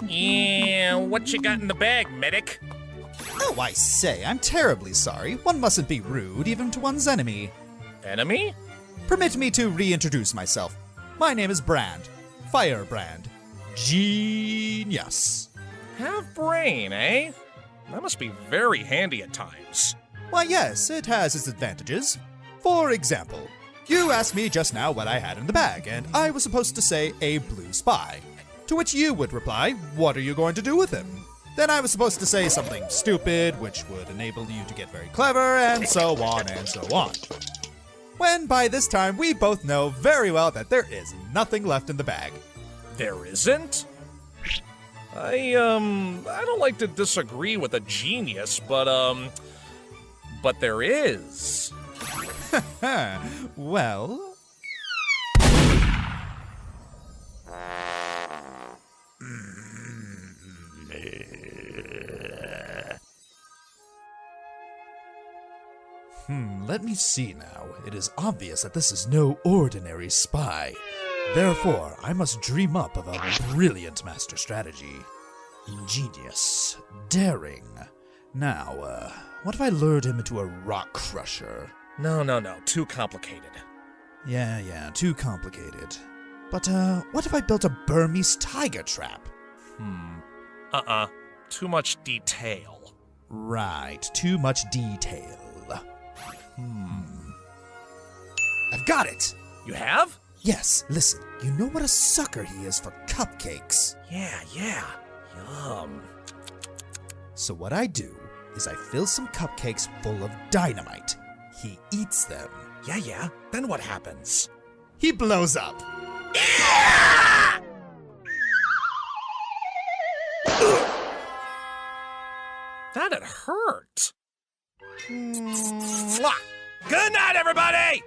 Yeah, what you got in the bag, medic? Oh, I say, I'm terribly sorry. One mustn't be rude, even to one's enemy. Enemy? Permit me to reintroduce myself. My name is Brand. Firebrand. Genius. Have brain, eh? That must be very handy at times. Why, yes, it has its advantages. For example, you asked me just now what I had in the bag, and I was supposed to say a blue spy. To which you would reply, what are you going to do with him? Then I was supposed to say something stupid, which would enable you to get very clever, and so on and so on. When by this time we both know very well that there is nothing left in the bag. There isn't? I don't like to disagree with a genius, but there is. Well... let me see now. It is obvious that this is no ordinary spy. Therefore, I must dream up of a brilliant master strategy. Ingenious. Daring. Now, what if I lured him into a rock crusher? No, too complicated. Yeah, too complicated. But, what if I built a Burmese tiger trap? Too much detail. Right, too much detail. I've got it! You have? Yes, listen, you know what a sucker he is for cupcakes. Yeah. Yum. So what I do is I fill some cupcakes full of dynamite. He eats them. Yeah. Then what happens? He blows up. That'd hurt. Mwah. Good night, everybody!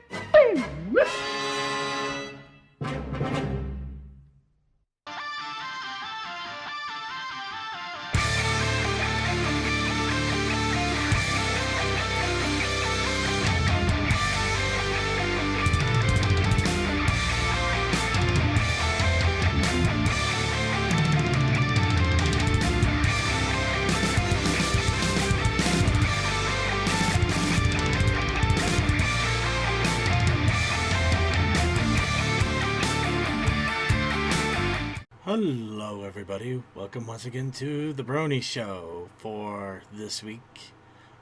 Hello everybody, welcome once again to the Brony Show for this week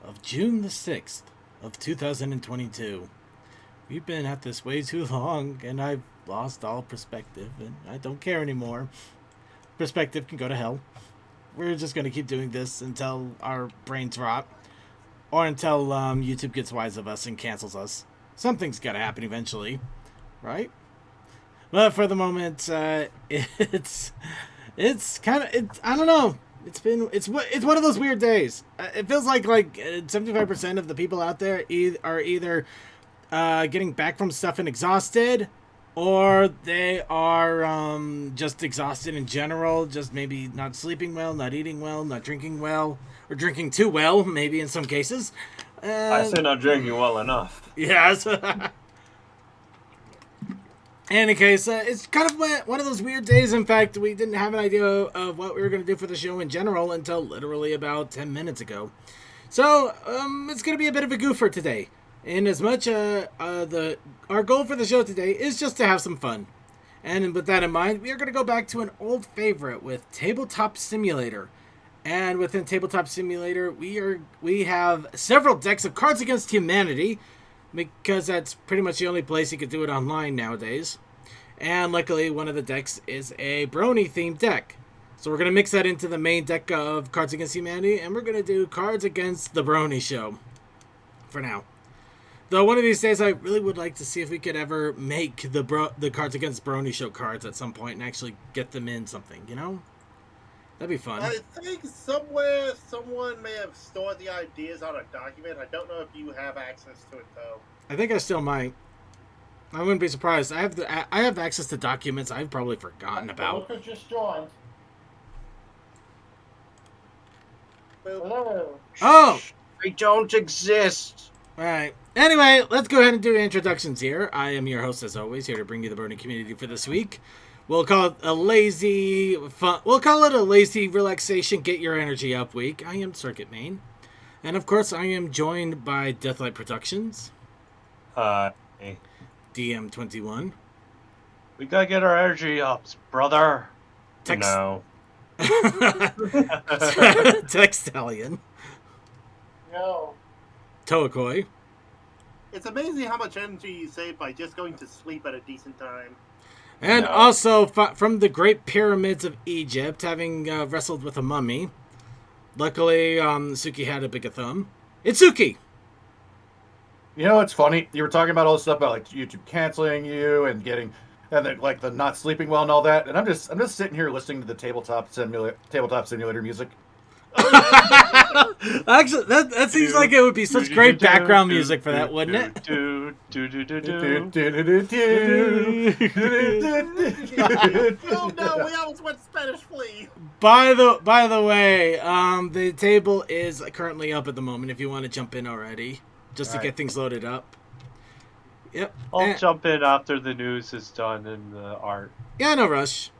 of June the 6th of 2022. We've been at this way too long and I've lost all perspective and I don't care anymore. Perspective can go to hell. We're just going to keep doing this until our brains rot or until YouTube gets wise of us and cancels us. Something's got to happen eventually, right? But for the moment, it's kind of, I don't know. It's one of those weird days. It feels like 75% of the people out there are either getting back from stuff and exhausted, or they are just exhausted in general, just maybe not sleeping well, not eating well, not drinking well, or drinking too well, maybe in some cases. I say not drinking well enough. Yes. In any case, it's kind of one of those weird days. In fact, we didn't have an idea of what we were going to do for the show in general until literally about 10 minutes ago. So, it's going to be a bit of a goofer today. In as much, our goal for the show today is just to have some fun. And with that in mind, we are going to go back to an old favorite with Tabletop Simulator. And within Tabletop Simulator, we have several decks of Cards Against Humanity, because that's pretty much the only place you could do it online nowadays. And luckily, one of the decks is a Brony-themed deck. So we're going to mix that into the main deck of Cards Against Humanity, and we're going to do Cards Against the Brony Show for now. Though one of these days, I really would like to see if we could ever make the Cards Against Brony Show cards at some point and actually get them in something, you know? That'd be fun. I think somewhere someone may have stored the ideas on a document. I don't know if you have access to it though. I think I still might. I wouldn't be surprised. I have access to documents I've probably forgotten about. Walker just joined. Hello. Oh! I don't exist. All right. Anyway, let's go ahead and do introductions here. I am your host, as always, here to bring you the Brony community for this week. We'll call it a lazy fun. We'll call it a lazy relaxation, get your energy up week. I am Circuit Main, and of course, I am joined by Deathlight Productions. Hey. DM21. We gotta get our energy up, brother. Text. No. Textalion. No. Toakoi. It's amazing how much energy you save by just going to sleep at a decent time. And No. also from the Great Pyramids of Egypt, having wrestled with a mummy. Luckily, Suki had a bigger thumb. It's Suki! You know, it's funny. You were talking about all this stuff about like YouTube canceling you and getting, and then, like the not sleeping well and all that. And I'm just sitting here listening to the tabletop simulator music. Actually, that seems like it would be such great background music for that, wouldn't it? Oh no, we almost went Spanish Flea. By the way, the table is currently up at the moment. If you want to jump in already, just to get things loaded up. Yep. I'll jump in after the news is done and the art. Yeah, no rush.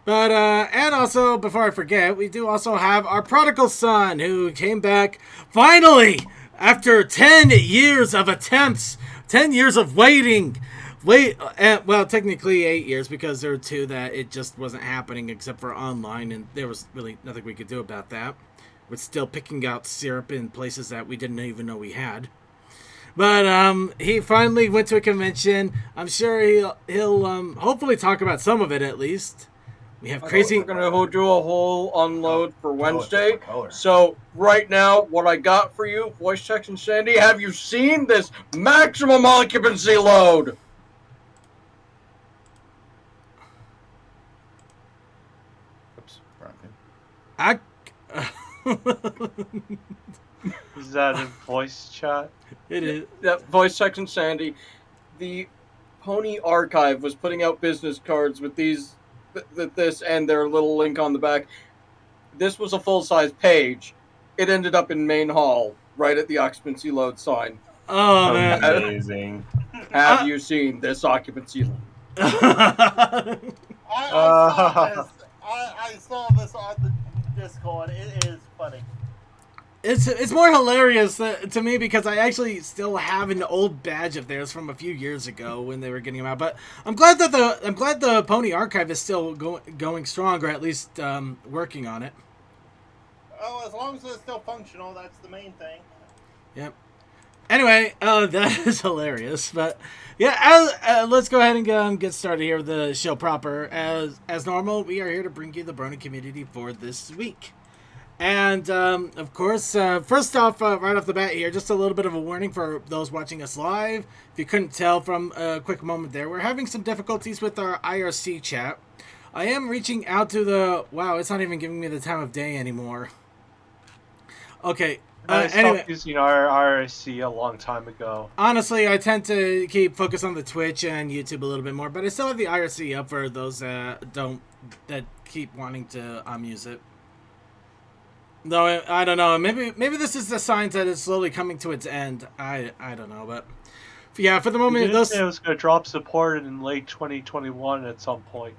But, and also, before I forget, we do also have our prodigal son who came back, finally, after 10 years of attempts, 10 years of waiting. Well, technically 8 years, because there were 2 that it just wasn't happening except for online, and there was really nothing we could do about that. We're still picking out syrup in places that we didn't even know we had. But he finally went to a convention. I'm sure he'll hopefully talk about some of it at least. We have crazy. We're gonna do a whole unload for Wednesday. So right now, what I got for you, voice checks and Sandy, have you seen this maximum occupancy load? Oops, wrong thing. Is that in voice chat? It is. That voice checks and Sandy. The Pony Archive was putting out business cards with these, this and their little link on the back. This was a full-size page. It ended up in main hall, right at the occupancy load sign. Oh man! Amazing. Have you seen this occupancy load? I saw this on the Discord. It is funny. It's more hilarious to me because I actually still have an old badge of theirs from a few years ago when they were getting them out. But I'm glad that the Pony Archive is still going strong, or at least working on it. Oh, as long as it's still functional, that's the main thing. Yep. Anyway, that is hilarious. But yeah, let's go ahead and get started here with the show proper. As normal, we are here to bring you the Brony community for this week. And, of course, first off, right off the bat here, just a little bit of a warning for those watching us live. If you couldn't tell from a quick moment there, we're having some difficulties with our IRC chat. I am reaching out to the... Wow, it's not even giving me the time of day anymore. Okay, I anyway. stopped using our RSC a long time ago. Honestly, I tend to keep focus on the Twitch and YouTube a little bit more, but I still have the IRC up for those that keep wanting to use it. Though I don't know, maybe this is the sign that it's slowly coming to its end. I don't know, but yeah, for the moment, It was going to drop support in late 2021 at some point.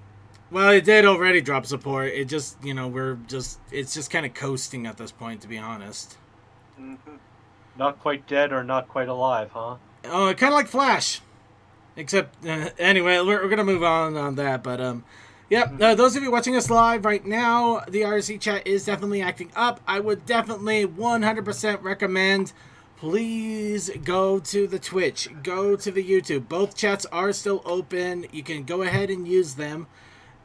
Well, it did already drop support. It just, it's just kind of coasting at this point, to be honest. Mm-hmm. Not quite dead or not quite alive, huh? Oh, kind of like Flash, except anyway, we're gonna move on that, but those of you watching us live right now, the RC chat is definitely acting up. I would definitely 100% recommend, please go to the Twitch, go to the YouTube. Both chats are still open. You can go ahead and use them.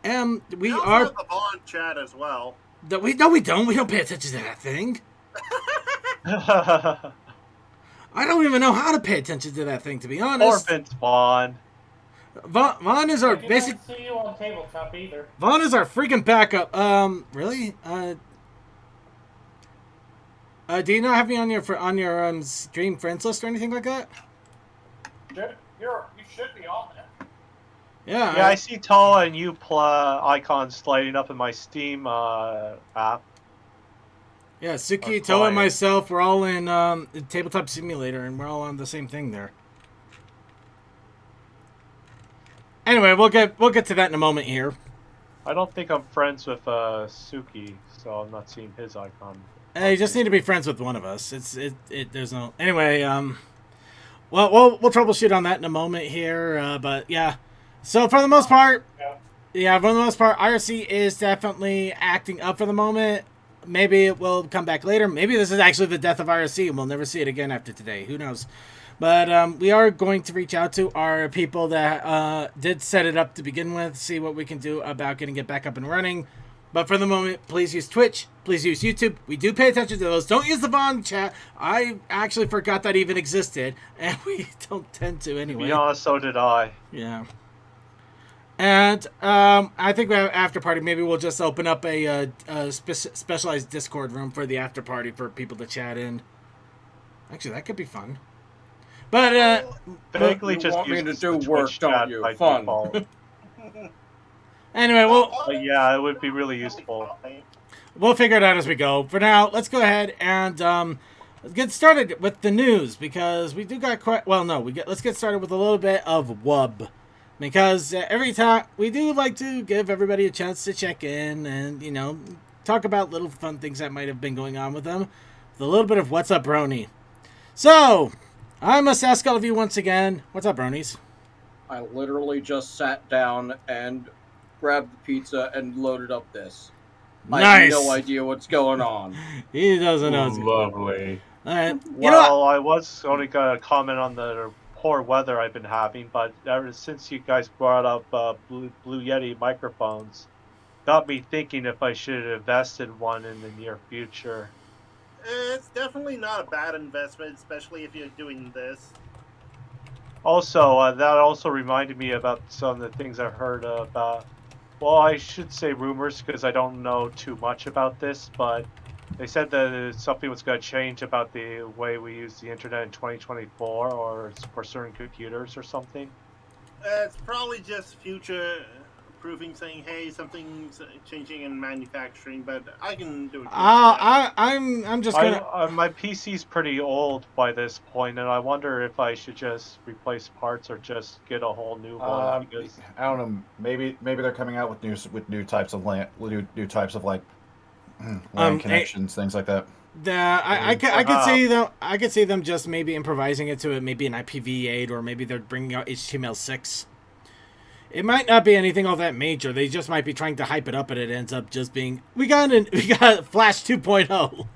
We also are have the Vaughn chat as well. No, we don't. We don't pay attention to that thing. I don't even know how to pay attention to that thing, to be honest. Or Vince Vaughn. Vaughn is our basic. I don't see you on tabletop either. Vaughn is our freaking backup. Really? Do you not have me on your stream friends list or anything like that? You should be on there. Yeah. Yeah, I see Tala and you icons lighting up in my Steam app. Yeah, Suki, Our Toa, and client. myself, we're all in Tabletop Simulator, and we're all on the same thing there. Anyway, we'll get to that in a moment here. I don't think I'm friends with Suki, so I'm not seeing his icon. You just need to be friends with one of us. There's no anyway. Well, we'll troubleshoot on that in a moment here. But yeah, so for the most part, IRC is definitely acting up for the moment. Maybe it will come back later. Maybe this is actually the death of IRC, and we'll never see it again after today. Who knows? But we are going to reach out to our people that did set it up to begin with, see what we can do about getting it back up and running. But for the moment, please use Twitch. Please use YouTube. We do pay attention to those. Don't use the Vaughn chat. I actually forgot that even existed, and we don't tend to anyway. To be honest, so did I. Yeah. And I think we have after party. Maybe we'll just open up a specialized Discord room for the after party for people to chat in. Actually, that could be fun. But Vaguely You just want me use to the do work, Twitch don't chat you? by Fun. default. anyway, But yeah, it would be really useful. we'll figure it out as we go. For now, let's go ahead and let's get started with the news because we do got quite. Well, no, let's get started with a little bit of WUB. Because every time we do like to give everybody a chance to check in and, talk about little fun things that might have been going on with them. With a little bit of What's Up, Brony. So, I must ask all of you once again, what's up, Bronies? I literally just sat down and grabbed the pizza and loaded up this. I have Nice. no idea what's going on. He doesn't know. Lovely. All right. Well, I was only going to comment on the poor weather I've been having, but ever since you guys brought up Blue Yeti microphones, got me thinking if I should invest in one in the near future. It's definitely not a bad investment, especially if you're doing this. Also, that also reminded me about some of the things I've heard about. Well, I should say rumors because I don't know too much about this, but they said that something was going to change about the way we use the internet in 2024 or for certain computers or something. It's probably just future proofing, saying, hey, something's changing in manufacturing, but I can do it. I'm just gonna. My PC's pretty old by this point, and I wonder if I should just replace parts or just get a whole new one. Because I don't know. Maybe they're coming out with new types of new types of like LAN connections, things like that. I could see them. I could see them just maybe improvising it to it, maybe an IPv8, or maybe they're bringing out HTML6. It might not be anything all that major. They just might be trying to hype it up, and it ends up just being we got Flash 2.0.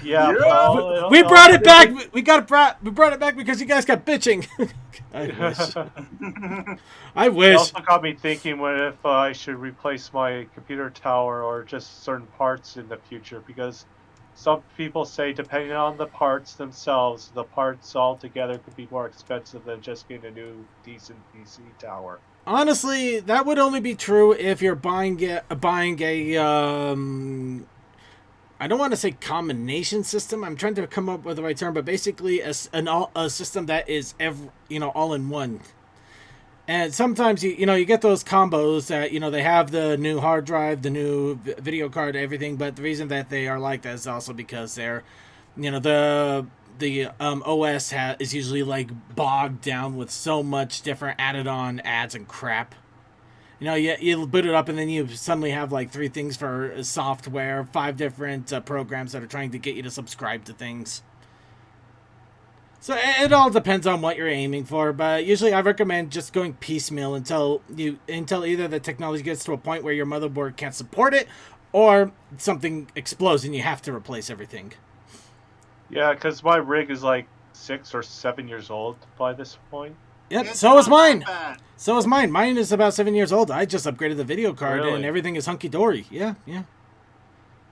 yeah, well, we brought it back. We brought it back because you guys got bitching. I wish. It also got me thinking what if I should replace my computer tower or just certain parts in the future, because some people say depending on the parts themselves, the parts altogether could be more expensive than just getting a new decent PC tower. Honestly, that would only be true if you're buying a I don't want to say combination system. I'm trying to come up with the right term, but basically a system that is all in one. And sometimes you get those combos that they have the new hard drive, the new video card, everything. But the reason that they are like that is also because they're, the OS is usually like bogged down with so much different added on ads and crap. You boot it up and then you suddenly have like 3 things for software, 5 different programs that are trying to get you to subscribe to things. So it all depends on what you're aiming for, but usually I recommend just going piecemeal until either the technology gets to a point where your motherboard can't support it, or something explodes and you have to replace everything. Yeah, because my rig is like 6 or 7 years old by this point. Yep, It's so is not mine. that bad. So is mine. Mine is about 7 years old. I just upgraded the video card and Really? everything is hunky-dory. Yeah.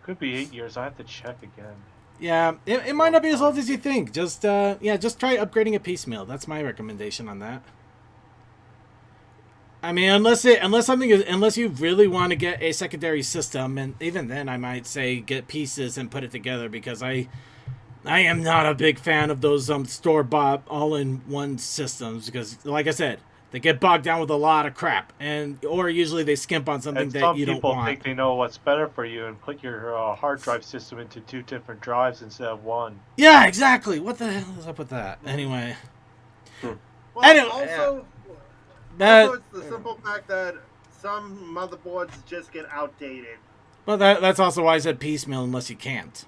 Could be 8 years. I have to check again. Yeah, it might not be as old as you think. Just try upgrading it piecemeal. That's my recommendation on that. I mean, unless you really want to get a secondary system, and even then, I might say get pieces and put it together, because I am not a big fan of those store-bought all-in-one systems, because, like I said, They get bogged down with a lot of crap, or usually they skimp on something And that some you don't people want. think they know what's better for you and put your hard drive system into 2 different drives instead of 1. Yeah, exactly. What the hell is up with that? Anyway, Well, Anyway, also, that also, it's the simple fact that some motherboards just get outdated. well, that's also why I said piecemeal unless you can't.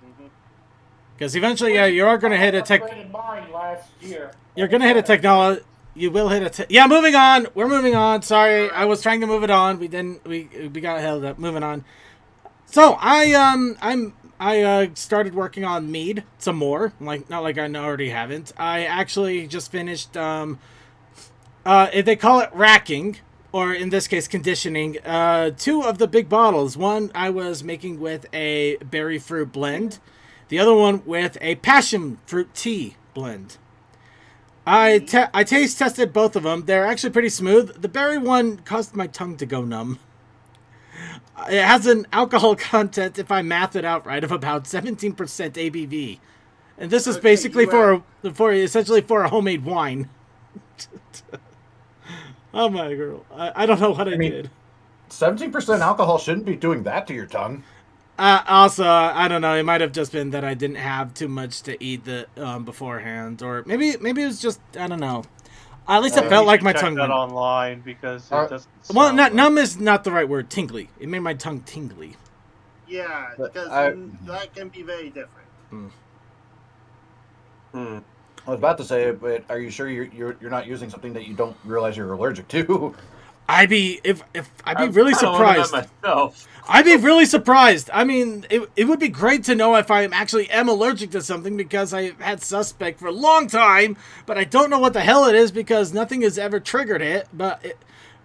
Mhm. Because eventually, yeah, you are going to hit a tech. Upgraded mine last year. You're going to hit a technology. You will hit a. Yeah, moving on. We're moving on. Sorry, I was trying to move it on. We didn't. We got held up. Moving on. So I started working on mead some more. Like not like I already haven't. I actually just finished. They call it racking, or in this case conditioning. 2 of the big bottles. One I was making with a berry fruit blend. The other one with a passion fruit tea blend. I taste tested both of them. They're actually pretty smooth. The berry one caused my tongue to go numb. It has an alcohol content, if I math it out right, of about 17% ABV. And this is Okay, basically you essentially for a homemade wine. Oh my girl. I don't know what I mean- did. 17% alcohol shouldn't be doing that to your tongue. Also, I don't know. It might have just been that I didn't have too much to eat beforehand, or maybe it was just I don't know. At least it You felt like should my check tongue that went. online because it doesn't. Well, sound not right. numb is not the right word. Tingly. It made my tongue tingly. Yeah, But because I- that can be very different. I was about to say, but are you sure you're not using something that you don't realize you're allergic to? I'd be really surprised. Myself. I'd be really surprised. I mean, it would be great to know if I actually am allergic to something because I've had suspect for a long time, but I don't know what the hell it is because nothing has ever triggered it. But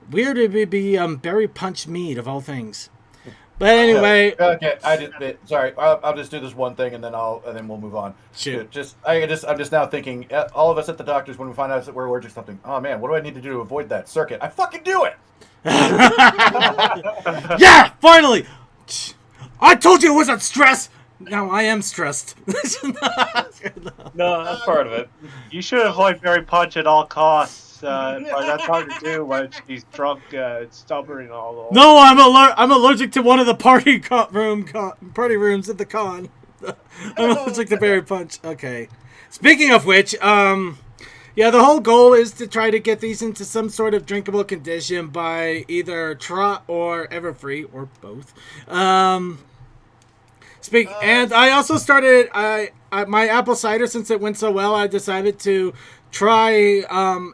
weird it would be berry punch mead of all things. But anyway, Okay, sorry. I'll just do this one thing and then we'll move on. shoot. I'm just now thinking. All of us at the doctors, when we find out that we're allergic to something, oh man, what do I need to do to avoid that circuit? I fucking do it. Yeah, finally. I told you it wasn't stress. Now I am stressed. No, that's part of it. You should avoid berry punch at all costs. But that's hard to do when he's drunk, stubborn, and all. No, I'm allergic to one of the party rooms at the con. I'm allergic to berry punch. Okay. Speaking of which, yeah, the whole goal is to try to get these into some sort of drinkable condition by either Trot or Everfree or both. And I also started my apple cider. Since it went so well, I decided to try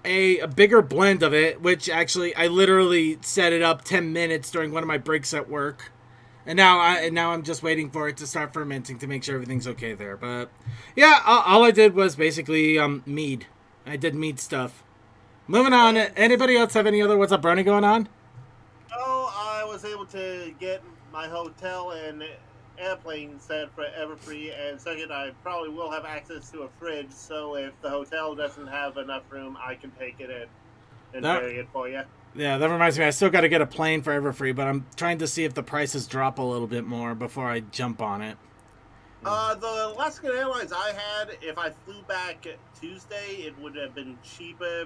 a bigger blend of it, which actually I literally set it up 10 minutes during one of my breaks at work. And now I'm just waiting for it to start fermenting to make sure everything's okay there. But yeah, all I did was basically mead. I did mead stuff. Moving on. Anybody else have any other What's Up Brony going on? Oh, I was able to get my hotel and airplane set for Everfree, and second, I probably will have access to a fridge, so if the hotel doesn't have enough room, I can take it in and carry it for you. Yeah, that reminds me, I still got to get a plane for Everfree, but I'm trying to see if the prices drop a little bit more before I jump on it. The Alaskan Airlines I had, if I flew back Tuesday, it would have been cheaper.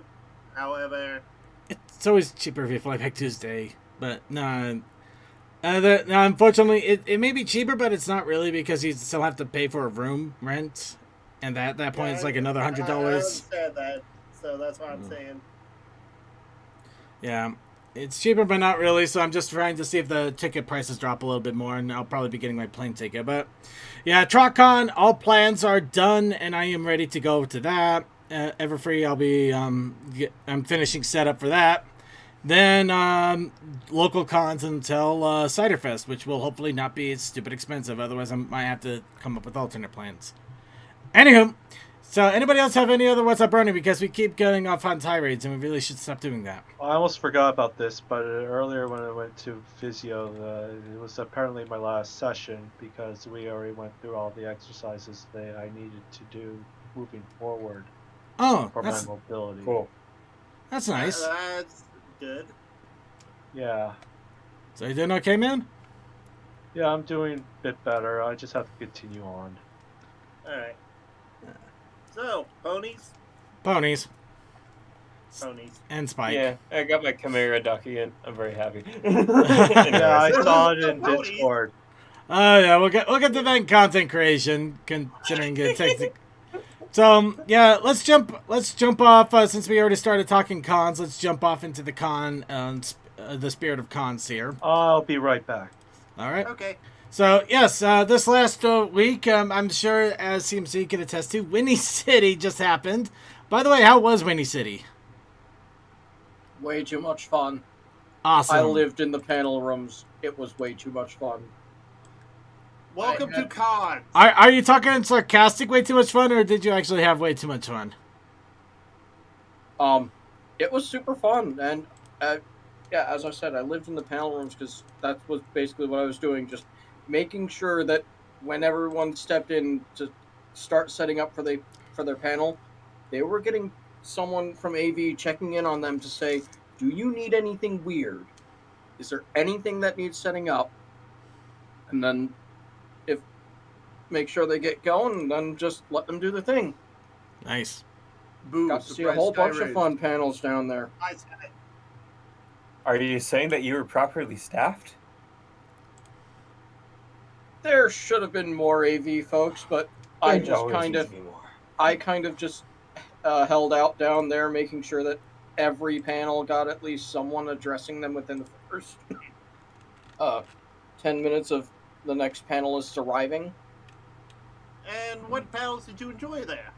However, It's always cheaper if you fly back Tuesday, but no. Unfortunately, it may be cheaper, but it's not really because you still have to pay for a room rent, and at that point it's like another $100. I understand that, so that's what I'm saying. Yeah, it's cheaper, but not really. So I'm just trying to see if the ticket prices drop a little bit more, and I'll probably be getting my plane ticket. But yeah, TrotCon, all plans are done, and I am ready to go to that. Everfree, I'll be I'm finishing setup for that. Then local cons until Ciderfest, which will hopefully not be stupid expensive. Otherwise, I might have to come up with alternate plans. Anywho, so anybody else have any other What's Up Brony? Because we keep going off on tirades, and we really should stop doing that. Well, I almost forgot about this, but earlier when I went to physio, it was apparently my last session because we already went through all the exercises that I needed to do moving forward Oh, for my mobility. Cool. that's nice. That's good. Yeah. So you doing okay, man? Yeah, I'm doing a bit better. I just have to continue on. Alright. So, ponies? Ponies. ponies. And Spike. Yeah, I got my Chimera ducky, and I'm very happy. Yeah, I Anyways. saw it in Ponies. Discord. Oh yeah, we'll get to that in content creation, considering it takes. So yeah, let's jump off since we already started talking cons. Let's jump off into the the spirit of cons here. I'll be right back. All right. Okay. So yes, this last week, I'm sure as CMC can attest to, Windy City just happened. By the way, how was Windy City? Way too much fun. Awesome. I lived in the panel rooms. It was way too much fun. Welcome to cons. Are you talking sarcastic? Way too much fun, or did you actually have way too much fun? It was super fun, and yeah, as I said, I lived in the panel rooms because that was basically what I was doing, just making sure that when everyone stepped in to start setting up for their panel, they were getting someone from AV checking in on them to say, "Do you need anything weird? Is there anything that needs setting up?" And then, make sure they get going, and then just let them do the thing. Nice. Boo, Got to see a whole bunch of fun panels down there. Are you saying that you were properly staffed? There should have been more AV folks, but I There just always kind needs of, to be more. I kind of just held out down there, making sure that every panel got at least someone addressing them within the first 10 minutes of the next panelists arriving. And what panels did you enjoy there?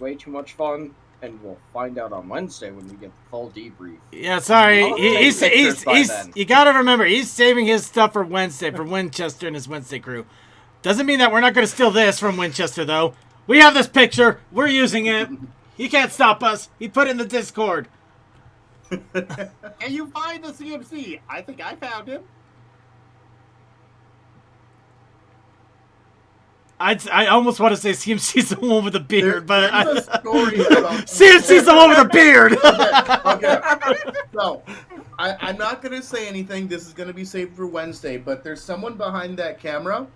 Way too much fun, and we'll find out on Wednesday when we get the full debrief. Yeah, sorry. I'll take pictures by then. You gotta remember, he's saving his stuff for Wednesday, for Winchester and his Wednesday crew. Doesn't mean that we're not gonna steal this from Winchester, though. We have this picture. We're using it. He can't stop us. He put it in the Discord. Can you find the CMC? I think I found him. I almost want to say CMC's the one with the beard, but There's a story about CMC's the one with the beard. Okay. So, I'm not going to say anything. This is going to be saved for Wednesday, but there's someone behind that camera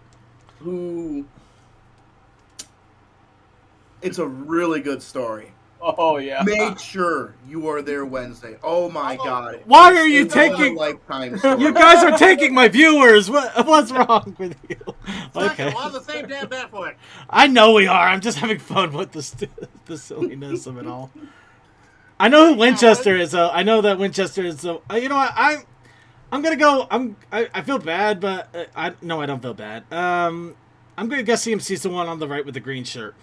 who... It's a really good story. Oh, yeah. Make sure you are there Wednesday. Oh, my God. Why are you It's taking... a lifetime story. You guys are taking my viewers. What's wrong with you? Okay. We're on the same damn network. I know we are. I'm just having fun with the silliness of it all. I know who Winchester is, though. I know that Winchester is. You know what? I'm gonna go. I feel bad, but I don't feel bad. I'm gonna guess CMC's the one on the right with the green shirt.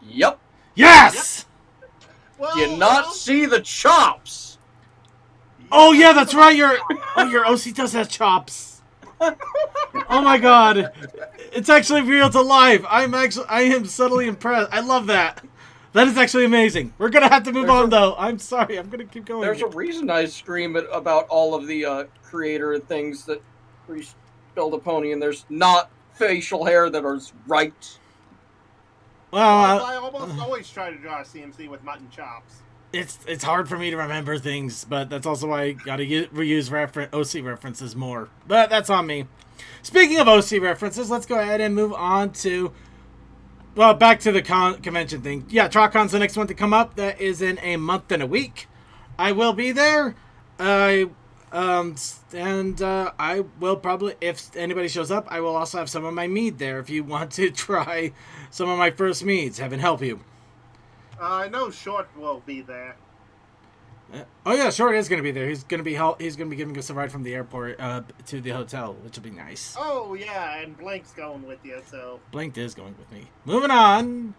Yep. Yes. Well, You not see the chops. Oh yeah, that's right. Your OC does have chops. Oh my god, it's actually real to life. I am subtly impressed. I love that. That is actually amazing. We're gonna have to move on though. I'm sorry. I'm gonna keep going. There's a reason I scream about all of the creator things that build a pony, and there's not facial hair that are right. Well, I almost always try to draw a CMC with mutton chops. it's hard for me to remember things, but that's also why I gotta reuse OC references more. But that's on me. Speaking of OC references, let's go ahead and move on to, well, back to the convention thing. Yeah, TrotCon's the next one to come up. That is in a month and a week. I will be there. I will probably, if anybody shows up, I will also have some of my mead there if you want to try some of my first meads. Heaven help you. I know Short will be there. Oh yeah, Short is going to be there. He's going to be giving us a ride from the airport to the hotel, which will be nice. Oh yeah, and Blank's going with you, so. Blank is going with me. Moving on.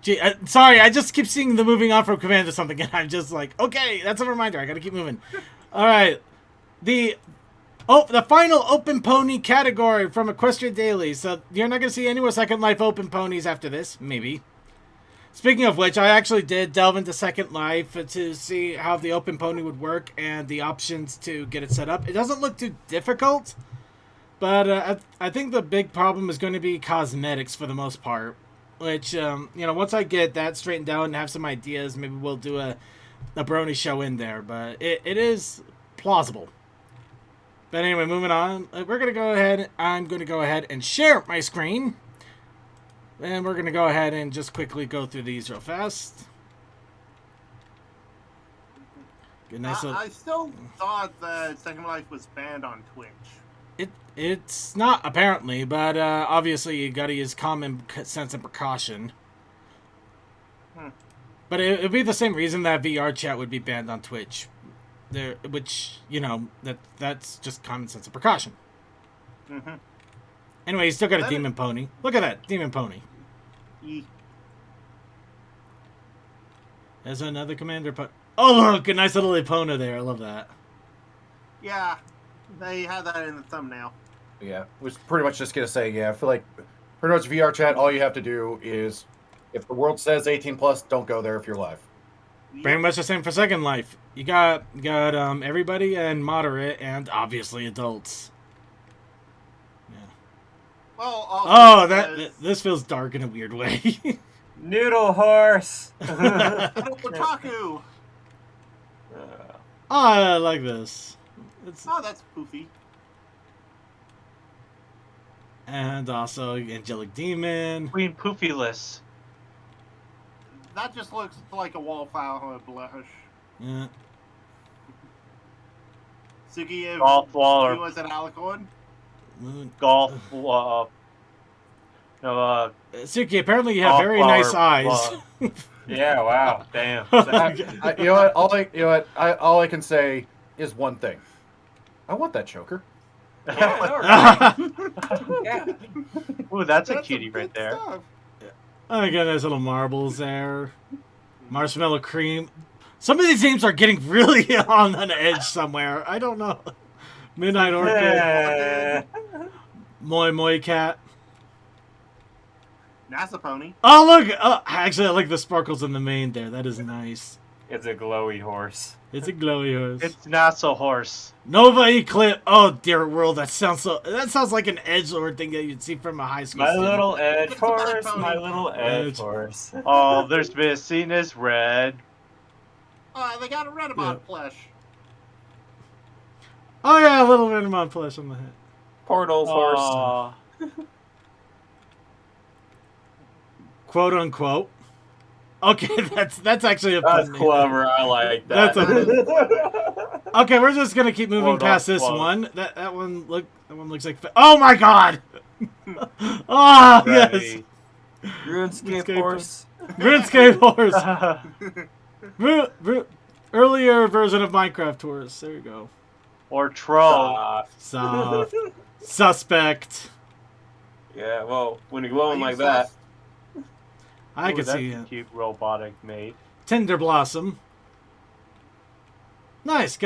Gee, sorry, I just keep seeing the moving on from command or something, and I'm just like, okay, that's a reminder. I got to keep moving. All right. The final open pony category from Equestria Daily. So you're not going to see any more Second Life open ponies after this, maybe. Speaking of which, I actually did delve into Second Life to see how the open pony would work and the options to get it set up. It doesn't look too difficult, but I think the big problem is going to be cosmetics for the most part. Which, once I get that straightened out and have some ideas, maybe we'll do a Brony show in there. But it is plausible. But anyway, moving on. I'm going to go ahead and share my screen. And we're going to go ahead and just quickly go through these real fast. Get a nice little... I still thought that Second Life was banned on Twitch. It's not, apparently, but obviously you got to use common sense and precaution. But it would be the same reason that VR chat would be banned on Twitch. Which, you know, that's just common sense and precaution. Mm-hmm. Anyway, you still got a demon pony. Look at that, demon pony. There's another commander pony. Oh, look, a nice little Epona there. I love that. Yeah, they had that in the thumbnail. Yeah, was pretty much just gonna say, yeah, I feel like pretty much VR chat, all you have to do is, if the world says 18+, don't go there if you're live. Pretty much the same for Second Life. You got everybody and moderate and obviously adults. Well, oh, this feels dark in a weird way. Noodle horse. Otaku. Oh, I like this. Oh, that's poofy. And also angelic demon. Queen Poofyless. That just looks like a wallflower blush. Yeah. Suki, if Golf wall he was an alicorn. Golf. Suki, apparently you have very nice eyes. Yeah, wow, damn. You know what? All I can say is one thing. I want that choker. Yeah. Ooh, that's a cutie right there. Stuff. I got nice little marbles there. Marshmallow cream. Some of these names are getting really on an edge somewhere. I don't know. Midnight Orchid. Moi Moi Cat. NASA pony. Oh, look! Oh, actually, I like the sparkles in the mane there. That is nice. It's a glowy horse. It's a glowy horse. It's NASA horse. Nova Eclipse. Oh, dear world. That sounds like an edgelord thing that you'd see from a high school My student. little edge horse. My little edge horse. All there's missing is red. Oh, they got a red about plush. Oh, yeah, a little Renamon plush on the head. Portals horse. Quote unquote. Okay, that's actually a That's fun clever. I like that. That's okay, we're just gonna keep moving Quote past this unquote. one. That one looks like. Oh my god! Oh yes, RuneScape horse. RuneScape horse. Earlier version of Minecraft horse. There you go. Or troll. Soft. Suspect. Yeah, well, when you're glowing like that. I Ooh, can that's see a it. cute robotic mate. Tender Blossom. Nice.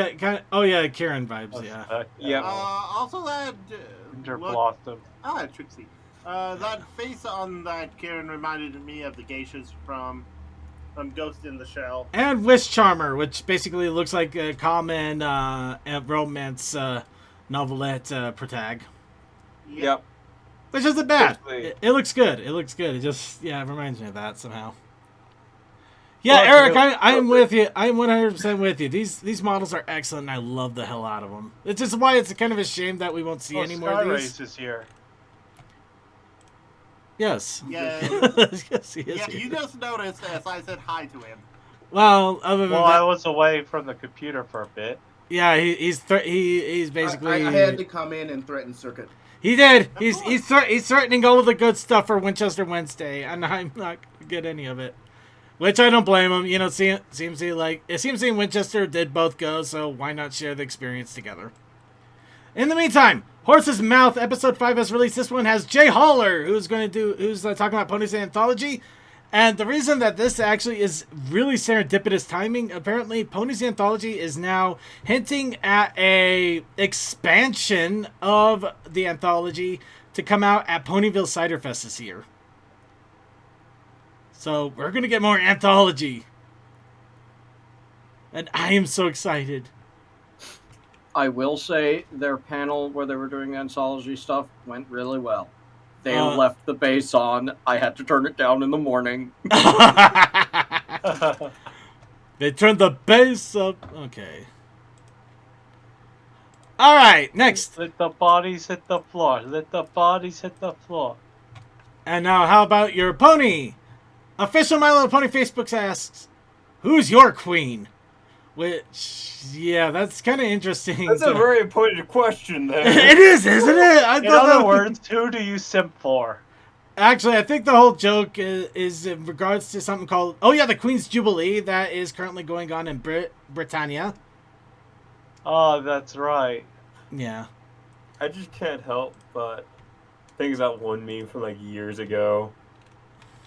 Oh yeah, Karen vibes. Yeah. Yep. Also that. Tender Blossom. Trixie. That face on that Karen reminded me of the geishas from Ghost in the Shell. And Wish Charmer, which basically looks like a common romance novelette protag. Yep. Which isn't bad. Basically. It looks good. It looks good. It just, it reminds me of that somehow. Yeah, Well, Eric, you know- I am with you. I am 100% with you. These models are excellent, and I love the hell out of them. It's just why it's kind of a shame that we won't see any more Sky of these. Race is here. Yes. Yeah. Yes, he is Yeah, here. you just noticed as I said hi to him. Well, other than Well, that, I was away from the computer for a bit. yeah, he's basically. I had to come in and threaten Circuit. He did. He's threatening all of the good stuff for Winchester Wednesday, and I'm not gonna get any of it. Which I don't blame him. You know, it seems Winchester did both go, so why not share the experience together? In the meantime, Horse's Mouth episode 5 has released. This one has Jay Haller, who's talking about Pony's Anthology. And the reason that this actually is really serendipitous timing, apparently Pony's Anthology is now hinting at a expansion of the anthology to come out at Ponyville Cider Fest this year. So we're going to get more anthology. And I am so excited. I will say their panel where they were doing anthology stuff went really well. They left the bass on. I had to turn it down in the morning. They turned the bass up. Okay. All right, next. Let the bodies hit the floor. Let the bodies hit the floor. And now, how about your pony? Official My Little Pony Facebook asks, "Who's your queen?" Which, yeah, that's kind of interesting. That's a very pointed question there. It is, isn't it? In other words, who do you simp for? Actually, I think the whole joke is in regards to something called, the Queen's Jubilee that is currently going on in Britannia. Oh, that's right. Yeah. I just can't help but think about one meme from like years ago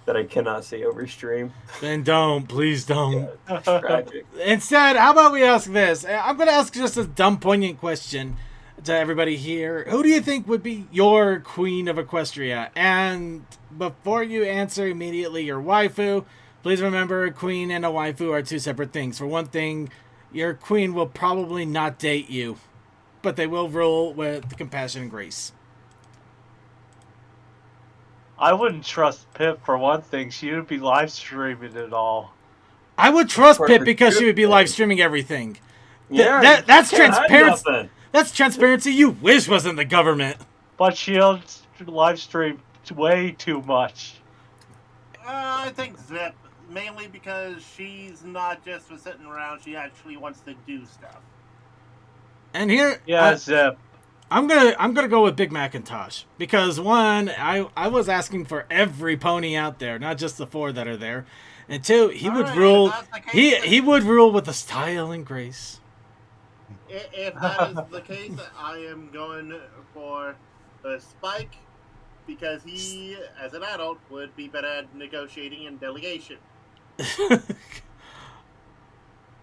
that I cannot say over stream. Then don't. Please don't. Yeah, it's tragic. Instead, how about we ask this? I'm going to ask just a dumb, poignant question to everybody here. Who do you think would be your queen of Equestria? And before you answer immediately your waifu, please remember a queen and a waifu are two separate things. For one thing, your queen will probably not date you, but they will rule with compassion and grace. I wouldn't trust Pip for one thing. She would be live streaming it all. I would trust Pip because she would be live streaming everything. Yeah, That's transparency. That's transparency you wish was in the government. But she'll live stream way too much. I think Zip, mainly because she's not just for sitting around, she actually wants to do stuff. And here, Zip. I'm gonna go with Big Macintosh because one, I was asking for every pony out there, not just the 4 that are there, and 2, he would rule. He would rule with a style and grace. If that is the case, I am going for Spike because he, as an adult, would be better at negotiating and delegation. If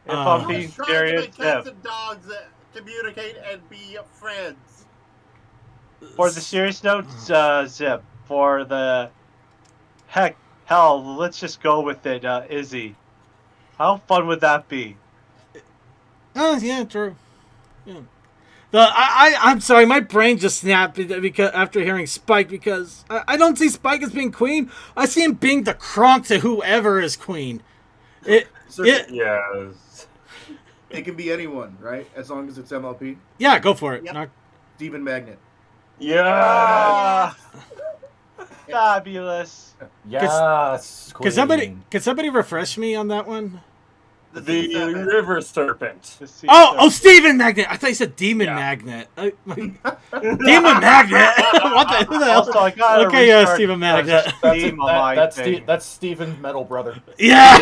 I'm being serious, cats and dogs communicate and be friends. For the serious notes, Zip. For the hell, let's just go with it, Izzy. How fun would that be? Oh yeah, true. Yeah. I'm sorry, my brain just snapped because after hearing Spike because I don't see Spike as being queen. I see him being the Kronk to whoever is queen. Yes. It can be anyone, right? As long as it's MLP. Yeah, go for it. Yep. Steven Magnet. Yeah. Fabulous. Yes. Can somebody refresh me on that one? The river serpent. Steven Magnet. I thought you said Demon Magnet. Demon Magnet. Who the hell? Also, I gotta okay, Steven Magnet. That's Steven's metal brother. Yeah.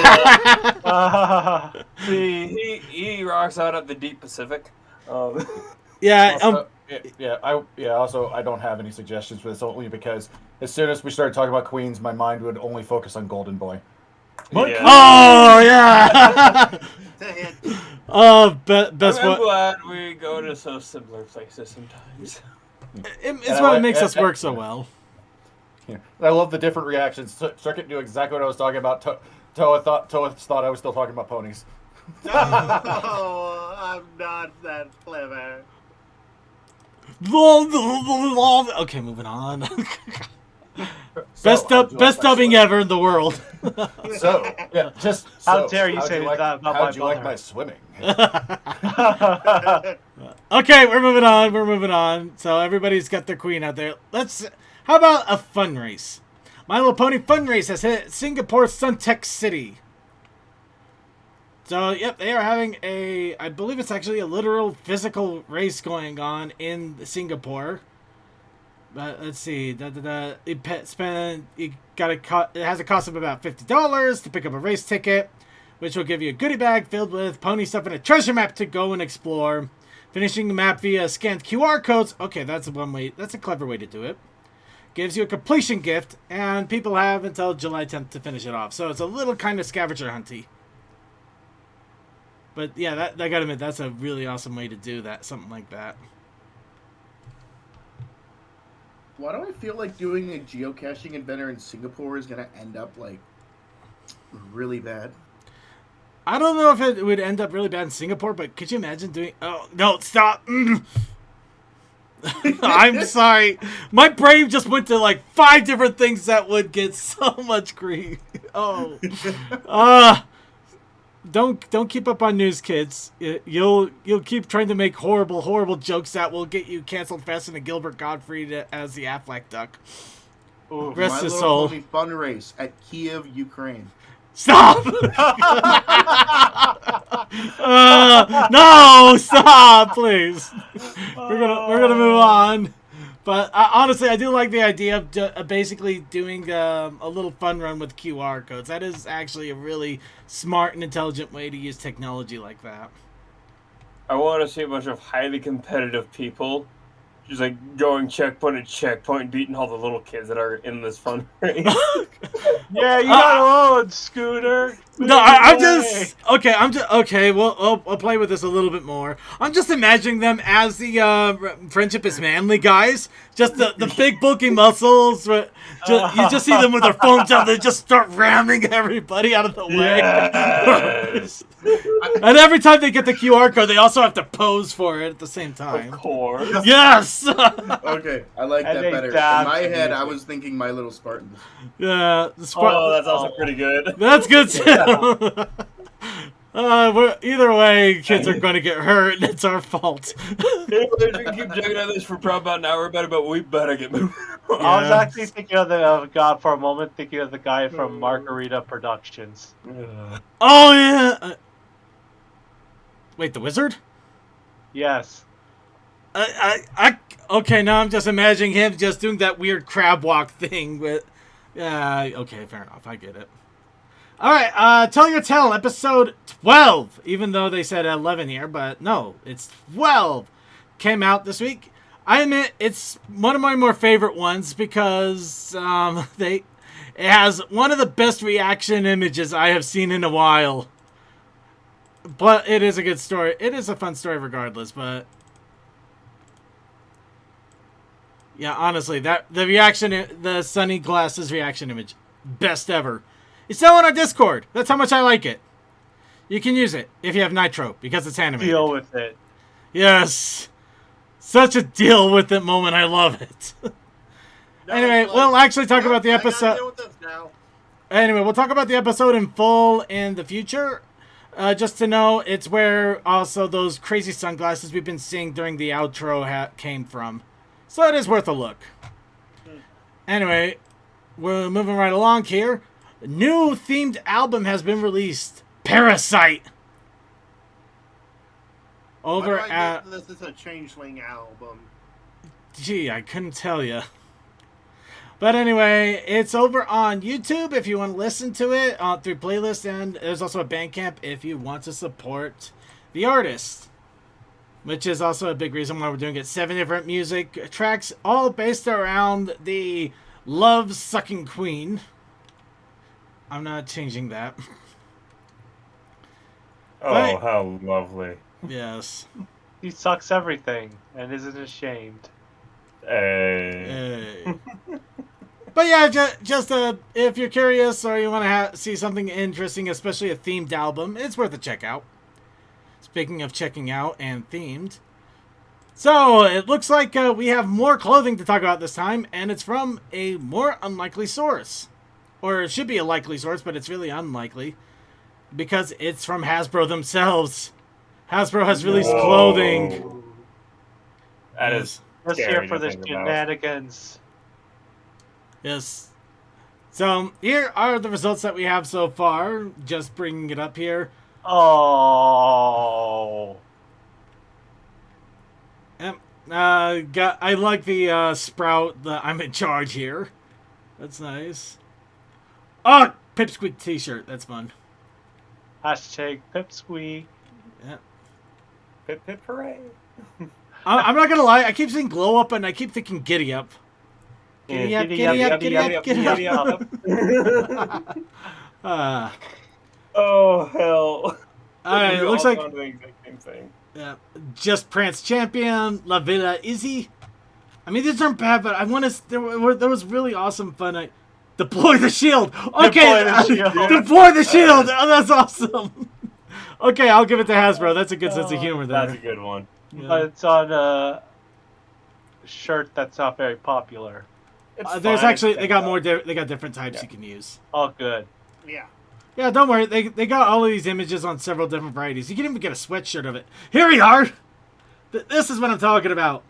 See, he rocks out at the deep Pacific. Yeah. Also, I don't have any suggestions for this only because as soon as we started talking about queens, my mind would only focus on Golden Boy. Yeah. Oh yeah. Best I'm one. glad we go to so similar places sometimes. It's what makes us work so well. Yeah. I love the different reactions. Circuit knew exactly what I was talking about. Toa thought I was still talking about ponies. Oh, I'm not that clever. Okay, moving on. Best dubbing ever in the world. How dare you say that about my How'd you like my swimming? Okay, we're moving on. So everybody's got their queen out there. How about a fun race? My Little Pony Fun Race has hit Singapore Suntec City. So, yep, they are having I believe it's actually a literal physical race going on in Singapore. But let's see, it has a cost of about $50 to pick up a race ticket, which will give you a goodie bag filled with pony stuff and a treasure map to go and explore. Finishing the map via scanned QR codes. Okay, that's a clever way to do it. Gives you a completion gift, and people have until July 10th to finish it off. So it's a little kind of scavenger hunty. But yeah, I gotta admit, that's a really awesome way to do that, something like that. Why do I feel like doing a geocaching adventure in Singapore is gonna end up like really bad? I don't know if it would end up really bad in Singapore, but could you imagine doing? Oh no! Stop! I'm sorry. My brain just went to like 5 different things that would get so much grief. Oh, don't keep up on news, kids. You'll keep trying to make horrible jokes that will get you canceled faster than Gilbert Gottfried as the Affleck duck. Ooh, Rest My his Little soul. Pony Fun Race at Kiev, Ukraine. Stop! No, stop, please. We're gonna move on. But honestly, I do like the idea of basically doing a little fun run with QR codes. That is actually a really smart and intelligent way to use technology like that. I want to see a bunch of highly competitive people just like going checkpoint to checkpoint, beating all the little kids that are in this fun race. Yeah, you got alone, Scooter. No, I'm just okay. Okay. Well, I'll play with this a little bit more. I'm just imagining them as the Friendship is Manly guys. Just the big bulky muscles. You just see them with their phones out. They just start ramming everybody out of the way. Yes. And every time they get the QR code, they also have to pose for it at the same time. Of course. Yes. Okay, I like And that they better. In dab my and head, I music. was thinking My Little Spartans. Yeah. Oh, that's also pretty good. That's good too. Either way, kids are going to get hurt, and it's our fault. Anyways, we can keep joking on this for probably about an hour about it, but we better get moving. I was actually thinking of God for a moment, thinking of the guy from Margarita Productions. Oh yeah. Wait, the wizard? Yes. Okay, now I'm just imagining him just doing that weird crab walk thing with. Okay, fair enough. I get it. All right, Tell Your Tale, episode 12. Even though they said 11 here, but no, it's 12. Came out this week. I admit it's one of my more favorite ones because it has one of the best reaction images I have seen in a while. But it is a good story. It is a fun story regardless, but yeah, honestly, the Sunny Glasses reaction image, best ever. It's now on our Discord. That's how much I like it. You can use it if you have Nitro because it's animated. Deal with it. Yes. Such a deal with it moment. I love it. Anyway, we'll actually talk about the episode. Anyway, we'll talk about the episode in full in the future. Just to know, it's where also those crazy sunglasses we've been seeing during the outro came from. So it is worth a look. Anyway, we're moving right along here. A new themed album has been released. Parasite. Over Why do I at... get this is a Changeling album. Gee, I couldn't tell you. But anyway, it's over on YouTube if you want to listen to it through playlist, and there's also a Bandcamp if you want to support the artist, which is also a big reason why we're doing it. 7 different music tracks, all based around the love-sucking queen. I'm not changing that. Oh, But- how lovely. Yes. He sucks everything and isn't ashamed. Hey. But yeah, just if you're curious or you want to see something interesting, especially a themed album, it's worth a check out. Speaking of checking out and themed. So, it looks like we have more clothing to talk about this time, and it's from a more unlikely source. Or it should be a likely source, but it's really unlikely. Because it's from Hasbro themselves. Hasbro has released clothing. That is Let's scary hear for to the think about. shenanigans. Yes. So, here are the results that we have so far. Just bringing it up here. Oh. Yep. I like the Sprout, the I'm in charge here. That's nice. Oh, Pipsqueak t-shirt. That's fun. Hashtag Pipsqueak. Yeah. Pip pip hooray. I'm not gonna lie. I keep seeing glow up, and I keep thinking giddy up. Giddy up, giddy up, giddy up, giddy up. Oh hell. Alright, it We looks all like found the exact same thing. Just Prance Champion, La Villa Izzy. I mean, these aren't bad, but I want to. There was really awesome fun. Deploy the shield. Okay, Deploy the shield. Deploy the shield. Oh, that's awesome. Okay, I'll give it to Hasbro. That's a good sense of humor there. That's a good one. Yeah. But it's on a shirt that's not very popular. It's There's fine, actually it's they got fine. more. They got different types you can use. Oh, good. Yeah. Yeah, don't worry. They got all of these images on several different varieties. You can even get a sweatshirt of it. Here we are. This is what I'm talking about.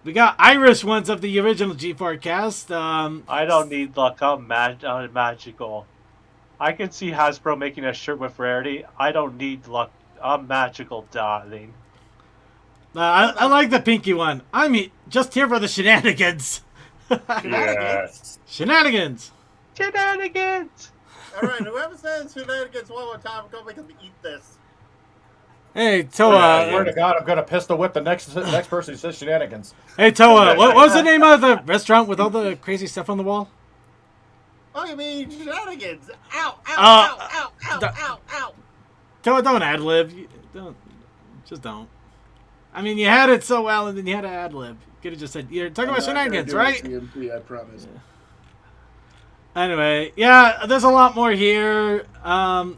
We got Irish ones of the original G4 cast. I don't need luck. I'm magical. I can see Hasbro making a shirt with rarity. I don't need luck. I'm magical, darling. I like the pinky one. I'm just here for the shenanigans. Yes. Shenanigans. Shenanigans. All right, whoever says shenanigans one more time, I'm gonna make them eat this. Hey, Toa. Swear to God, I'm gonna pistol whip the next person who says shenanigans. Hey, Toa. What was the name of the restaurant with all the crazy stuff on the wall? Oh, you mean shenanigans? Ow! Ow! Uh, Ow! Ow! Ow! the- Ow! Ow! Toa, don't ad lib. Just don't. I mean, you had it so well, and then you had to ad lib. You could have just said, "You're talking about shenanigans, right?" CMP, I promise. Anyway, yeah, there's a lot more here. I'm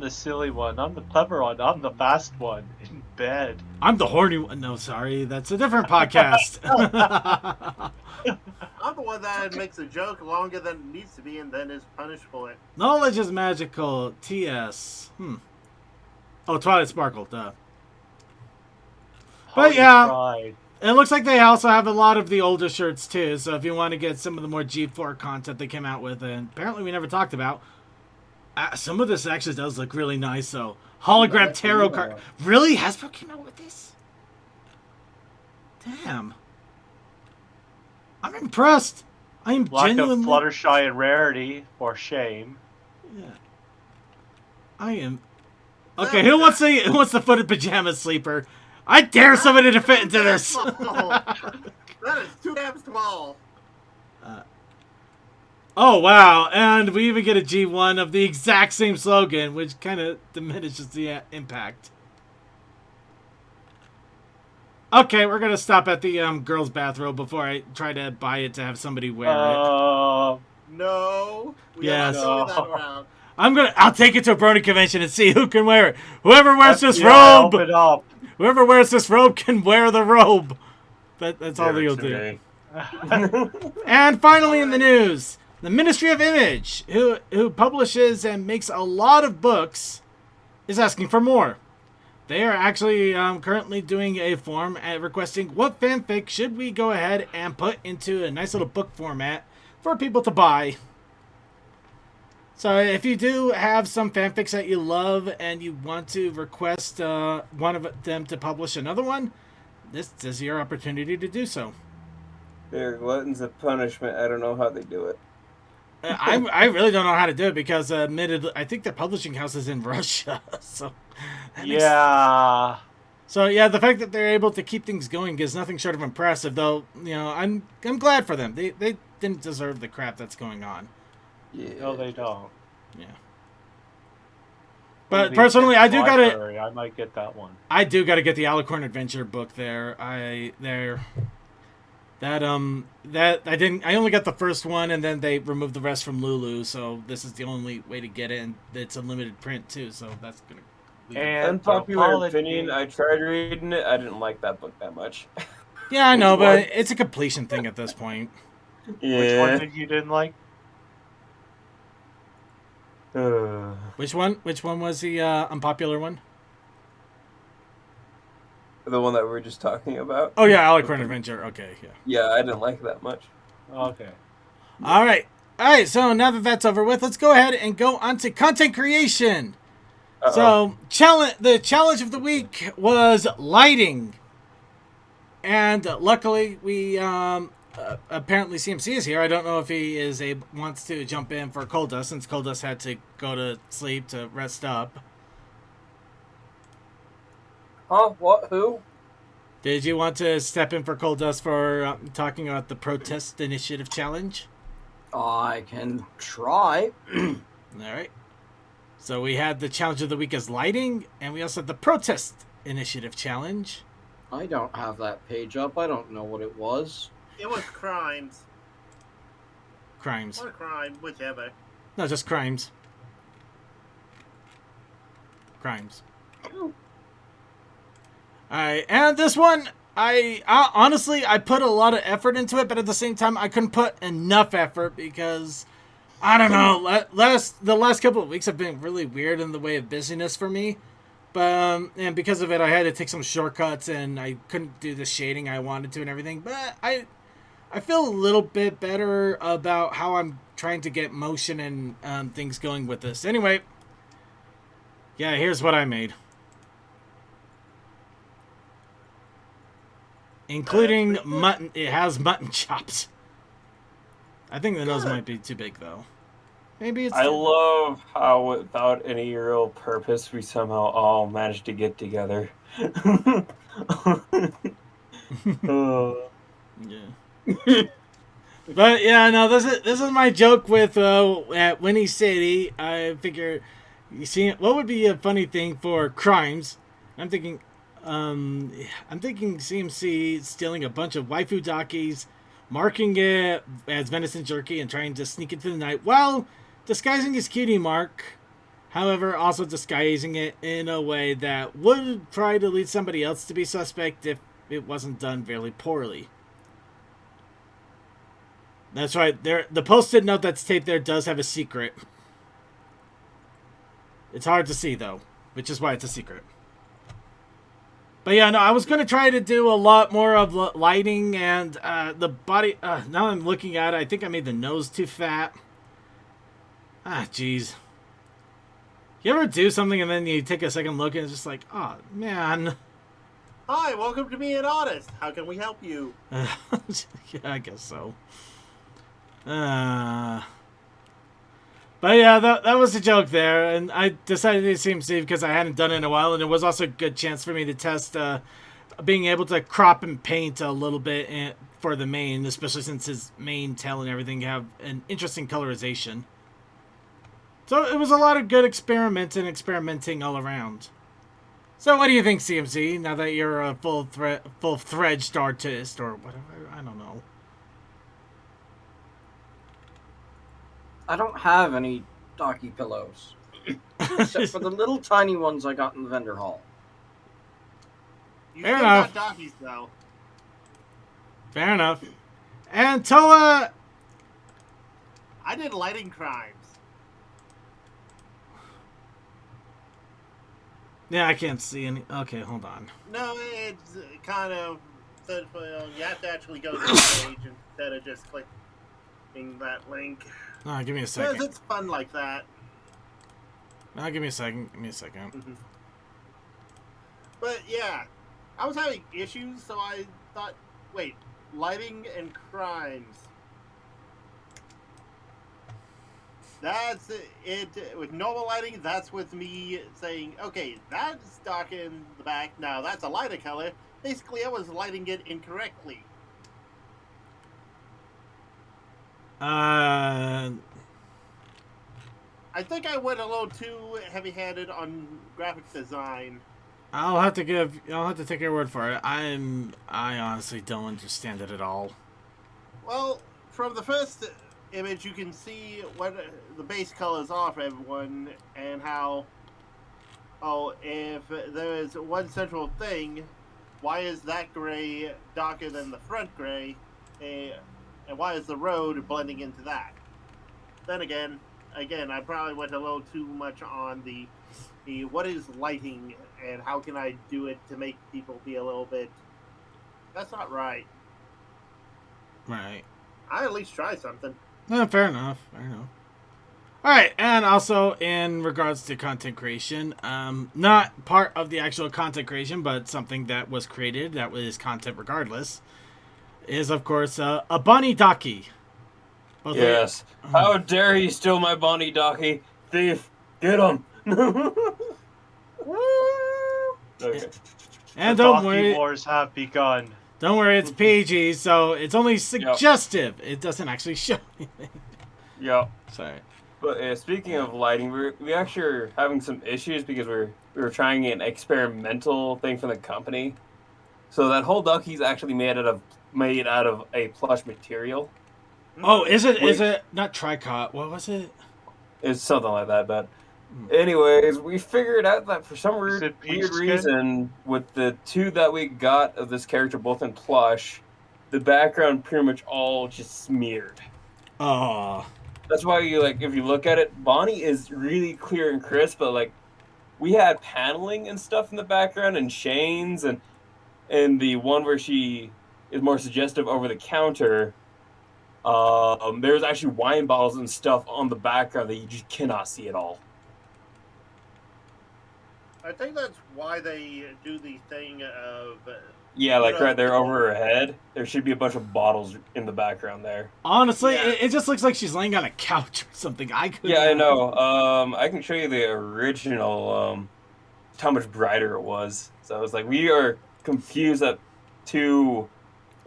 the silly one. I'm the clever one. I'm the fast one in bed. I'm the horny one. No, sorry, that's a different podcast. I'm the one that makes a joke longer than it needs to be and then is punished for it. Knowledge is magical. TS. Oh, Twilight Sparkle. Duh. But Holy yeah, pride. it looks like they also have a lot of the older shirts too. So if you want to get some of the more G4 content they came out with, and apparently we never talked about, some of this actually does look really nice. So hologram tarot card. Really, Hasbro came out with this? Damn. I'm impressed. I am Lack genuinely. of Fluttershy and rarity, for shame. Yeah. I am. Okay, who wants the footed pajama sleeper? I dare somebody to fit into this. That is too damn small. Oh wow! And we even get a G1 of the exact same slogan, which kind of diminishes the impact. Okay, we're gonna stop at the girls' bathrobe before I try to buy it to have somebody wear it. No. We Yes. are not going that route. I'll take it to a Brony convention and see who can wear it. Whoever wears this Yeah, robe, open up. whoever wears this robe can wear the robe. That's all they'll do. Okay. And finally in the news, the Ministry of Image, who publishes and makes a lot of books, is asking for more. They are actually currently doing a form requesting what fanfic should we go ahead and put into a nice little book format for people to buy. So if you do have some fanfics that you love and you want to request one of them to publish another one, this is your opportunity to do so. They're gluttons of punishment. I don't know how they do it. I really don't know how to do it because admittedly, I think the publishing house is in Russia. So Yeah. So yeah, the fact that they're able to keep things going is nothing short of impressive. Though I'm glad for them. They didn't deserve the crap that's going on. Yeah. No, they don't. Yeah. But personally, I might get that one. I do gotta get the Alicorn Adventure book there. I only got the first one, and then they removed the rest from Lulu. So this is the only way to get it, and it's a limited print too. So that's gonna. And Unpopular opinion, I tried reading it. I didn't like that book that much. Yeah, I know, Which but one? it's a completion thing at this point. Yeah. Which one did you didn't like? Which one? Which one was the unpopular one? The one that we were just talking about. Oh yeah, Alicorn Adventure. Okay, yeah. Yeah, I didn't like that much. Okay. All right. So now that that's over with, let's go ahead and go on to content creation. Uh-oh. So the challenge of the week was lighting, and luckily we apparently CMC is here. I don't know if he wants to jump in for Coldust, since Coldust had to go to sleep to rest up. Huh? What? Who? Did you want to step in for Coldust for talking about the Protest Initiative Challenge? I can try. All right. So we had the challenge of the week as lighting, and we also had the Protest Initiative Challenge. I don't have that page up. I don't know what it was. It was crimes. Crimes. Or crime, whichever. No, just crimes. Crimes. Alright, and this one, I honestly, I put a lot of effort into it, but at the same time, I couldn't put enough effort because, I don't know, the last couple of weeks have been really weird in the way of busyness for me. But and because of it, I had to take some shortcuts, and I couldn't do the shading I wanted to and everything. But I feel a little bit better about how I'm trying to get motion and things going with this. Anyway, yeah, here's what I made. Including mutton. It has mutton chops. I think the nose might be too big, though. Maybe it's... I love how, without any real purpose, we somehow all managed to get together. Yeah. But yeah, no, this is my joke with at Winnie City. I figure, you see, what would be a funny thing for crimes? I'm thinking CMC stealing a bunch of waifu dakis, marking it as venison jerky, and trying to sneak into the night while disguising his cutie mark. However, also disguising it in a way that would try to lead somebody else to be suspect if it wasn't done very poorly. That's right. There, the post-it note that's taped there does have a secret. It's hard to see, though, which is why it's a secret. But yeah, no, I was going to try to do a lot more of lighting and the body. Now I'm looking at it, I think I made the nose too fat. Ah, jeez. You ever do something and then you take a second look and it's just like, oh, man. Hi, welcome to Being Honest. How can we help you? Yeah, I guess so. But yeah, that was a joke there, and I decided to see CMC because I hadn't done it in a while, and it was also a good chance for me to test being able to crop and paint a little bit for the mane, especially since his mane, tail, and everything have an interesting colorization. So it was a lot of good experimenting all around. So what do you think, CMC, now that you're a full-fledged artist, or whatever, I don't know. I don't have any doggy pillows. Except for the little tiny ones I got in the vendor hall. You Fair still enough. got doggies, though. Fair enough. And Toa... I did lighting crimes. Yeah, I can't see any... Okay, hold on. No, it's kind of... You have to actually go to the page instead of just clicking that link. No, give me a Because second. it's fun like that. No, give me a second. Give me a second. Mm-hmm. But yeah, I was having issues, so I thought, wait, lighting and crimes. That's it. With normal lighting, that's with me saying, okay, that's dark in the back. Now that's a lighter color. Basically, I was lighting it incorrectly. Uh... I think I went a little too heavy-handed on graphic design. I'll have to take your word for it. I honestly don't understand it at all. Well, from the first image, you can see what the base colors are for everyone, and how, if there is one central thing, why is that gray darker than the front gray, and why is the road blending into that? Then again, I probably went a little too much on the what is lighting and how can I do it to make people be a little bit... That's not right. Right. I at least try something. No, fair enough. Fair enough. All right, and also in regards to content creation, not part of the actual content creation, but something that was created that was content regardless, is of course a Bonnie Daki. Both yes. How dare he steal my Bonnie Daki? Thief! Get him! Okay. And the don't Donkey worry, Wars have begun. don't worry, it's PG, so it's only suggestive. It doesn't actually show anything. Yep. Sorry. But speaking of lighting, we actually are having some issues because we were trying an experimental thing from the company. So that whole ducky's actually made out of a plush material. Oh, is it not tricot? What was it? It's something like that, but anyways, we figured out that for some weird reason, with the two that we got of this character both in plush, the background pretty much all just smeared. Oh. That's why if you look at it, Bonnie is really clear and crisp, but we had paneling and stuff in the background and chains, and the one where she is more suggestive over the counter, there's actually wine bottles and stuff on the background that you just cannot see at all. I think that's why they do the thing of... Yeah, like right there over her head, there should be a bunch of bottles in the background there. Honestly, Yeah. it just looks like she's laying on a couch or something. I know. I can show you the original, how much brighter it was. So I was like, we are confused that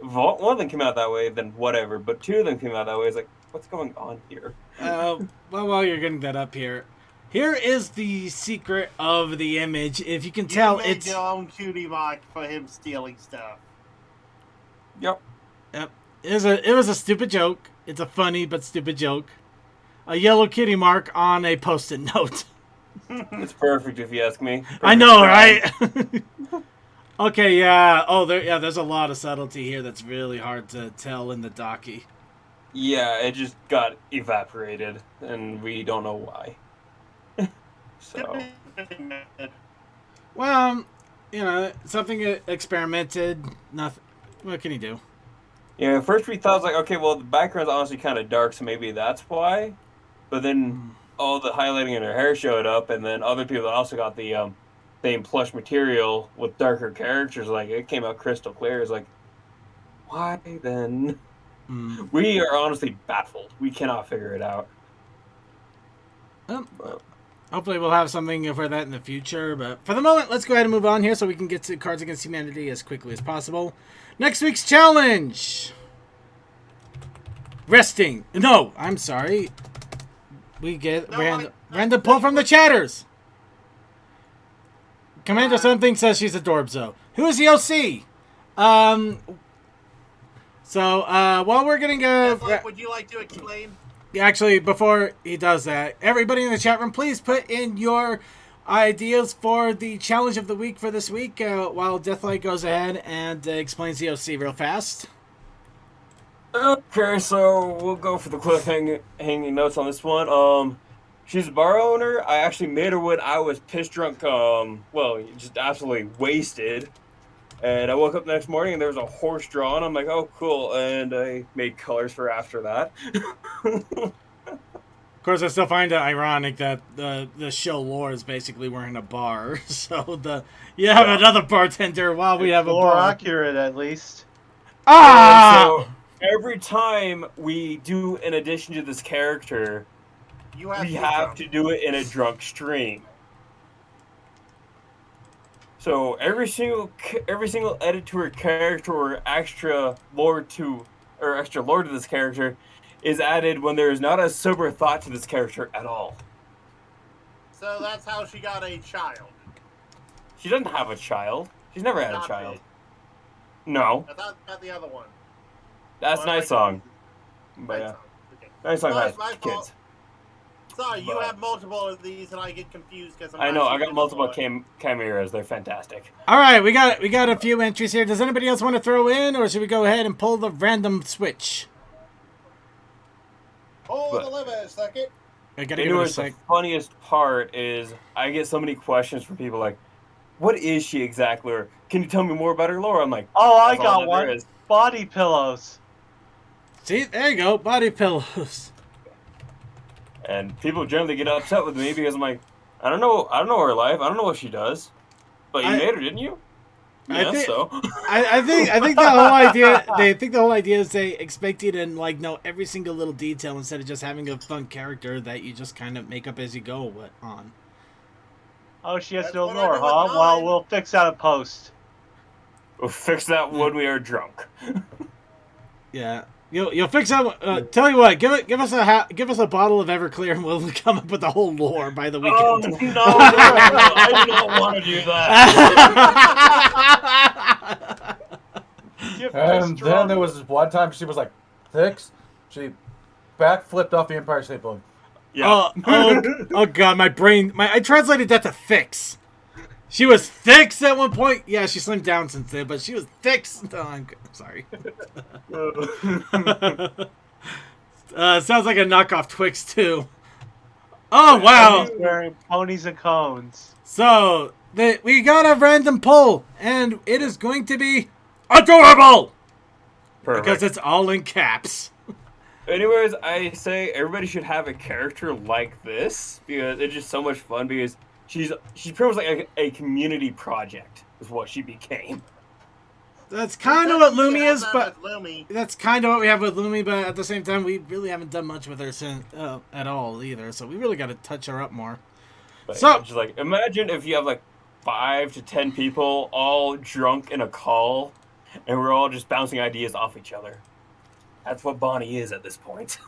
one of them came out that way, then whatever, but two of them came out that way. It's like, what's going on here? Well, while you're getting that up here is the secret of the image. If you can tell, made it's your own cutie mark for him stealing stuff. Yep. It was a stupid joke. It's a funny but stupid joke. A yellow kitty mark on a post-it note. It's perfect if you ask me. Perfect I know, crime. right? Okay, yeah. Oh, there's a lot of subtlety here that's really hard to tell in the docky. Yeah, it just got evaporated, and we don't know why. So, Well, something experimented. Nothing. What can you do? yeah, at first we thought, it was like, okay, well, the background's honestly kind of dark, so maybe that's why. But then all the highlighting in her hair showed up, and then other people also got the same plush material with darker characters. Like, it came out crystal clear. It's like, why then? We are honestly baffled. We cannot figure it out. Hopefully we'll have something for that in the future, but for the moment, let's go ahead and move on here so we can get to Cards Against Humanity as quickly as possible. Next week's challenge! Resting. No, I'm sorry. We get random pull from the chatters. Commander something says she's a Dorbzo. Who is the OC? So, while we're getting would you like to explain? Actually, before he does that, everybody in the chat room, please put in your ideas for the challenge of the week for this week while Deathlight goes ahead and explains the OC real fast. Okay, so we'll go for the hanging notes on this one. She's a bar owner. I actually made her when I was piss drunk, just absolutely wasted. And I woke up the next morning and there was a horse drawn. I'm like, oh, cool. And I made colors for after that. Of course, I still find it ironic that the show lore is basically we're in a bar. So you have another bartender while we have a More bar. accurate, at least. Ah! So every time we do an addition to this character, we have to do it in a drunk stream. So every single edit to her character or extra lore to this character is added when there is not a sober thought to this character at all. So that's how she got a child. She doesn't have a child. She's never had a child. It. No. I thought about the other one. That's Night Song. But yeah. Night Song has kids. Sorry, you have multiple of these, and I get confused because I know. I got multiple chimeras. They're fantastic. All right, we got a few entries here. Does anybody else want to throw in, or should we go ahead and pull the random switch? Hold the lever a second. I gotta give it a sec. The funniest part is I get so many questions from people like, "What is she exactly? Or can you tell me more about her lore?" I'm like, "Oh, I got one. Body pillows." See, there you go, body pillows. And people generally get upset with me because I'm like, I don't know her life. I don't know what she does. But you made her, didn't you? Yeah, so. I think the whole idea. They think the whole idea is they expect you to know every single little detail instead of just having a fun character that you just kind of make up as you go on. Oh, she has no lore, huh? Well, we'll fix that in post. We'll fix that when we are drunk. Yeah. You'll fix that. Tell you what, give us a bottle of Everclear and we'll come up with the whole lore by the weekend. Oh no! I do not want to do that. And then there was this one time she was like, "Fix." She backflipped off the Empire State Building. Yeah. Oh god, my brain. I translated that to fix. She was thick at one point. Yeah, she slimmed down since then, but she was thick. No, I'm sorry. Sounds like a knockoff Twix too. Oh, wow. He's wearing ponies and cones. So, we got a random poll, and it is going to be adorable! Perfect. Because it's all in caps. Anyways, I say everybody should have a character like this because it's just so much fun. Because she's pretty much like a community project is what she became. That's kind of what We Lumi have is, that but with Lumi. that's kind of what we have with Lumi. But at the same time, we really haven't done much with her since, at all either. So we really got to touch her up more. But So- just like imagine if you have like 5 to 10 people all drunk in a call, and we're all just bouncing ideas off each other. That's what Bonnie is at this point.